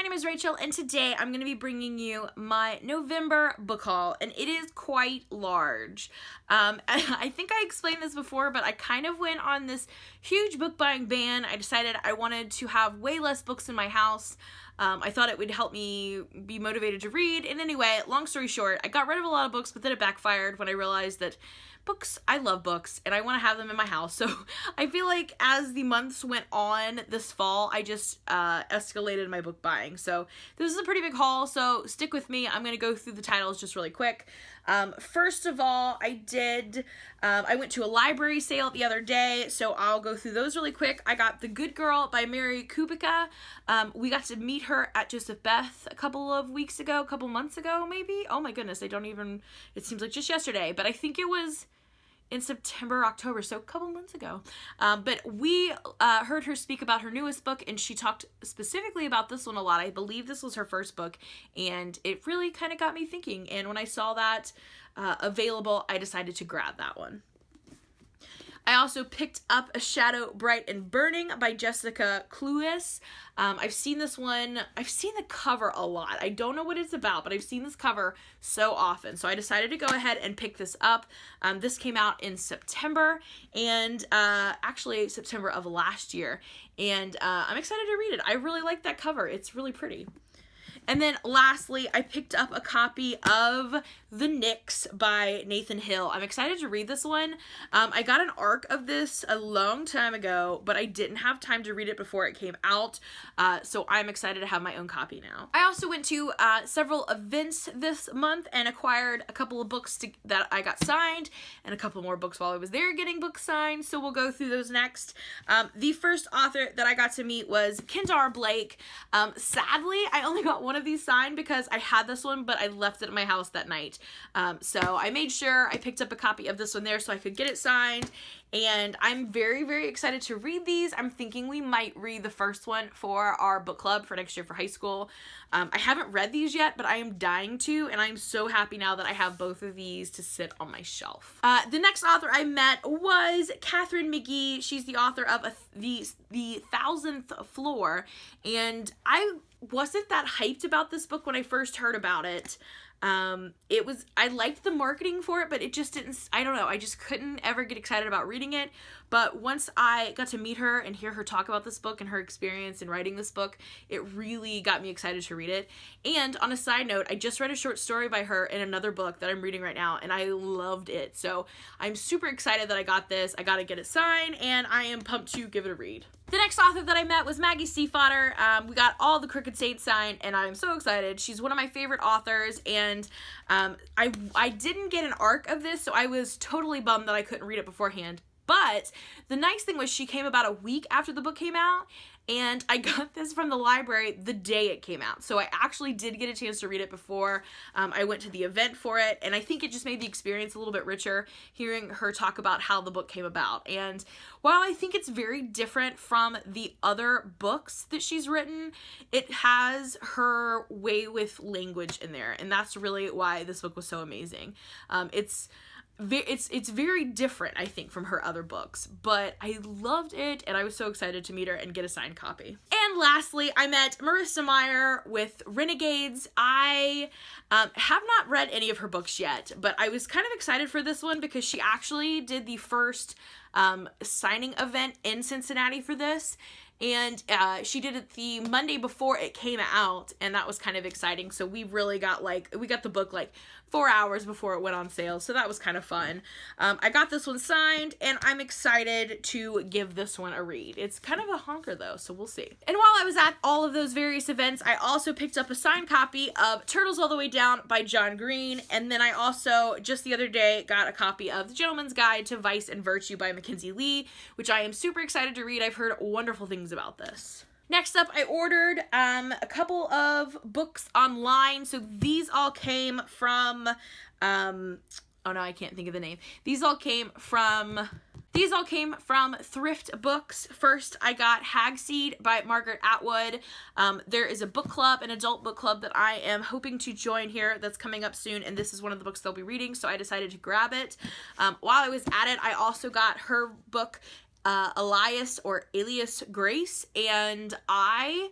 my name is Rachel, and today I'm going to be bringing you my November book haul, and it is quite large. I think I explained this before, but I kind of went on this huge book buying ban. I decided I wanted to have way less books in my house. I thought it would help me be motivated to read, and anyway, long story short, I got rid of a lot of books, but then it backfired when I realized that I love books, and I want to have them in my house. So I feel like as the months went on this fall, I just escalated my book buying. So this is a pretty big haul, so stick with me. I'm going to go through the titles just really quick. First of all, I went to a library sale the other day, so I'll go through those really quick. I got The Good Girl by Mary Kubica. We got to meet her at Joseph Beth a couple months ago, maybe? Oh my goodness, it seems like just yesterday, but I think it was in September, October, so a couple months ago. But we heard her speak about her newest book, and she talked specifically about this one a lot. I believe this was her first book, and it really kind of got me thinking. And when I saw that available, I decided to grab that one. I also picked up A Shadow Bright and Burning by Jessica Cluess. I've seen this one. I've seen the cover a lot. I don't know what it's about, but I've seen this cover so often. So I decided to go ahead and pick this up. This came out in September, and actually September of last year. And I'm excited to read it. I really like that cover. It's really pretty. And then lastly, I picked up a copy of The Nix by Nathan Hill. I'm excited to read this one. I got an arc of this a long time ago, but I didn't have time to read it before it came out, so I'm excited to have my own copy now. I also went to several events this month and acquired a couple of books that I got signed, and a couple more books while I was there getting books signed, so we'll go through those next. The first author that I got to meet was Kendar Blake. Sadly, I only got one of these signed because I had this one, but I left it at my house that night. So I made sure I picked up a copy of this one there so I could get it signed, and I'm very, very excited to read these. I'm thinking we might read the first one for our book club for next year for high school. I haven't read these yet, but I am dying to, and I'm so happy now that I have both of these to sit on my shelf. The next author I met was Katherine McGee. She's the author of the 1,000th Floor, and I wasn't that hyped about this book when I first heard about it. I liked the marketing for it, but it just didn't, I don't know, I just couldn't ever get excited about reading it. But once I got to meet her and hear her talk about this book and her experience in writing this book, it really got me excited to read it. And on a side note, I just read a short story by her in another book that I'm reading right now, and I loved it. So I'm super excited that I got this. I gotta get it signed, and I am pumped to give it a read. The next author that I met was Maggie Stiefvater. We got all the Crooked Saints signed, and I'm so excited. She's one of my favorite authors, and I didn't get an arc of this, so I was totally bummed that I couldn't read it beforehand. But the nice thing was she came about a week after the book came out, and I got this from the library the day it came out. So I actually did get a chance to read it before I went to the event for it, and I think it just made the experience a little bit richer hearing her talk about how the book came about. And while I think it's very different from the other books that she's written, it has her way with language in there, and that's really why this book was so amazing. It's very different, I think, from her other books, but I loved it, and I was so excited to meet her and get a signed copy. And lastly, I met Marissa Meyer with Renegades. I have not read any of her books yet, but I was kind of excited for this one because she actually did the first signing event in Cincinnati for this, and she did it the Monday before it came out, and that was kind of exciting. So we really got the book 4 hours before it went on sale, so that was kind of fun. I got this one signed, and I'm excited to give this one a read. It's kind of a honker though, so we'll see. And while I was at all of those various events, I also picked up a signed copy of Turtles All the Way Down by John Green, and then I also, just the other day, got a copy of The Gentleman's Guide to Vice and Virtue by Mackenzie Lee, which I am super excited to read. I've heard wonderful things about this. Next up, I ordered a couple of books online. So these all came from, oh no, I can't think of the name. These all came from Thrift Books. First, I got Hagseed by Margaret Atwood. There is a book club, an adult book club that I am hoping to join here that's coming up soon, and this is one of the books they'll be reading, so I decided to grab it. While I was at it, I also got her book, Alias Grace, and I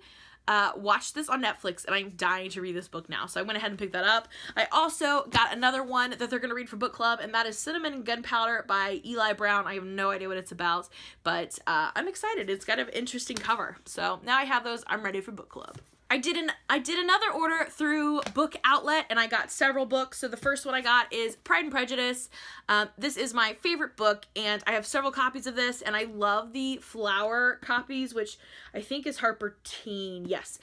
watched this on Netflix, and I'm dying to read this book now, so I went ahead and picked that up. I also got another one that they're going to read for book club, and that is Cinnamon and Gunpowder by Eli Brown. I have no idea what it's about, but I'm excited. It's got an interesting cover. So now I have those. I'm ready for book club. I did another order through Book Outlet, and I got several books. So the first one I got is Pride and Prejudice. This is my favorite book, and I have several copies of this, and I love the flower copies, which I think is Harper Teen. Yes.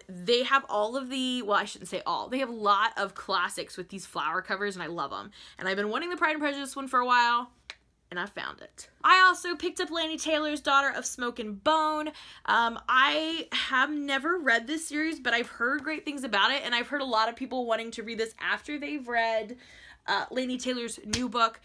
They have all of the, well, I shouldn't say all. They have a lot of classics with these flower covers, and I love them. And I've been wanting the Pride and Prejudice one for a while, and I found it. I also picked up Laini Taylor's Daughter of Smoke and Bone. I have never read this series, but I've heard great things about it, and I've heard a lot of people wanting to read this after they've read Laini Taylor's new book,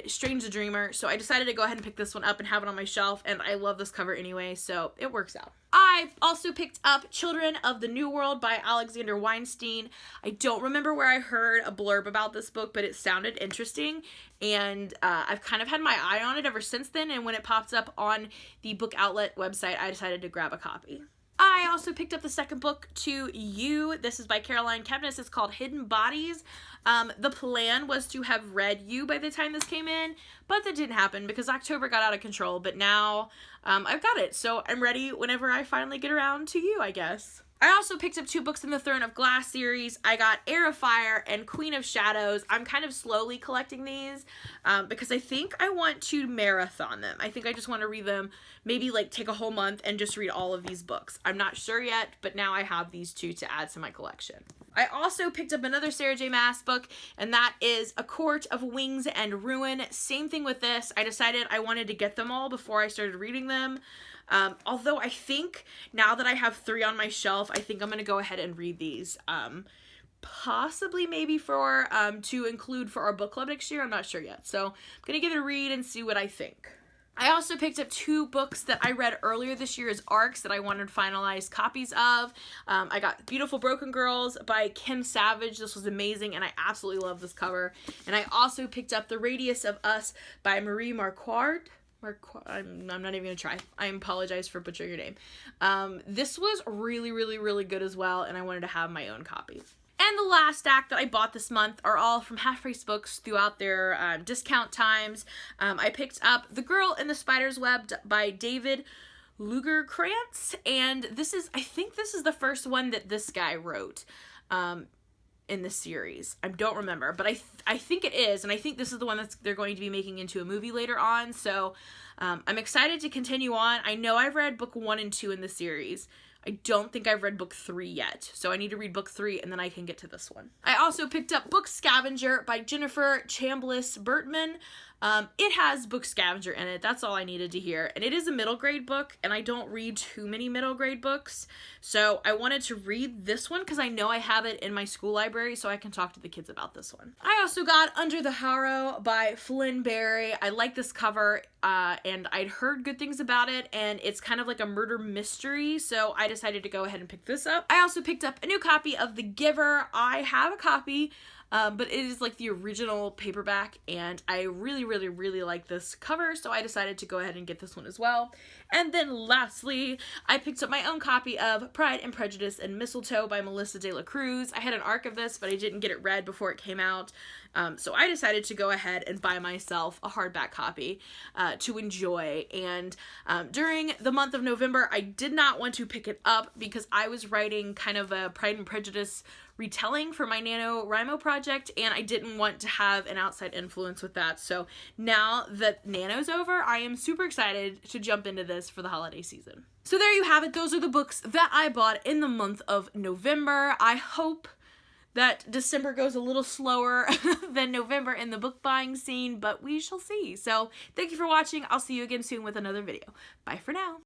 Strange the Dreamer. So I decided to go ahead and pick this one up and have it on my shelf, and I love this cover anyway, so it works out. I've also picked up Children of the New World by Alexander Weinstein. I don't remember where I heard a blurb about this book, but it sounded interesting, and I've kind of had my eye on it ever since then, and when it popped up on the Book Outlet website, I decided to grab a copy. I also picked up the second book to You. This is by Caroline Kepnes. It's called Hidden Bodies. The plan was to have read You by the time this came in, but that didn't happen because October got out of control. But now I've got it, so I'm ready whenever I finally get around to You, I guess. I also picked up 2 books in the Throne of Glass series. I got Heir of Fire and Queen of Shadows. I'm kind of slowly collecting these because I think I want to marathon them. I think I just want to read them, maybe like take a whole month and just read all of these books. I'm not sure yet, but now I have these 2 to add to my collection. I also picked up another Sarah J. Maas book, and that is A Court of Wings and Ruin. Same thing with this. I decided I wanted to get them all before I started reading them. Although I think now that I have 3 on my shelf, I think I'm going to go ahead and read these. Possibly maybe for, to include for our book club next year. I'm not sure yet. So I'm going to give it a read and see what I think. I also picked up 2 books that I read earlier this year as ARCs that I wanted finalized copies of. I got Beautiful Broken Girls by Kim Savage. This was amazing, and I absolutely love this cover. And I also picked up The Radius of Us by Marie Marquardt. I'm not even going to try. I apologize for butchering your name. This was really, really, really good as well, and I wanted to have my own copy. And the last stack that I bought this month are all from HalfRez Books throughout their discount times. I picked up The Girl in the Spider's Web by David Lugerkrantz, and I think this is the first one that this guy wrote. In the series. I don't remember, but I think it is, and I think this is the one that they're going to be making into a movie later on, so I'm excited to continue on. I know I've read book 1 and 2 in the series. I don't think I've read book 3 yet, so I need to read book 3 and then I can get to this one. I also picked up Book Scavenger by Jennifer Chambliss Bertman. It has Book Scavenger in it. That's all I needed to hear. And it is a middle grade book, and I don't read too many middle grade books. So I wanted to read this one because I know I have it in my school library, so I can talk to the kids about this one. I also got Under the Harrow by Flynn Barry. I like this cover, and I'd heard good things about it, and it's kind of like a murder mystery, so I decided to go ahead and pick this up. I also picked up a new copy of The Giver. I have a copy, but it is like the original paperback, and I really, really, really like this cover, so I decided to go ahead and get this one as well. And then lastly, I picked up my own copy of Pride and Prejudice and Mistletoe by Melissa de la Cruz. I had an ARC of this, but I didn't get it read before it came out, so I decided to go ahead and buy myself a hardback copy to enjoy. And during the month of November, I did not want to pick it up because I was writing kind of a Pride and Prejudice retelling for my NaNoWriMo project, and I didn't want to have an outside influence with that. So now that Nano's over, I am super excited to jump into this for the holiday season. So there you have it. Those are the books that I bought in the month of November. I hope that December goes a little slower than November in the book buying scene, but we shall see. So thank you for watching. I'll see you again soon with another video. Bye for now.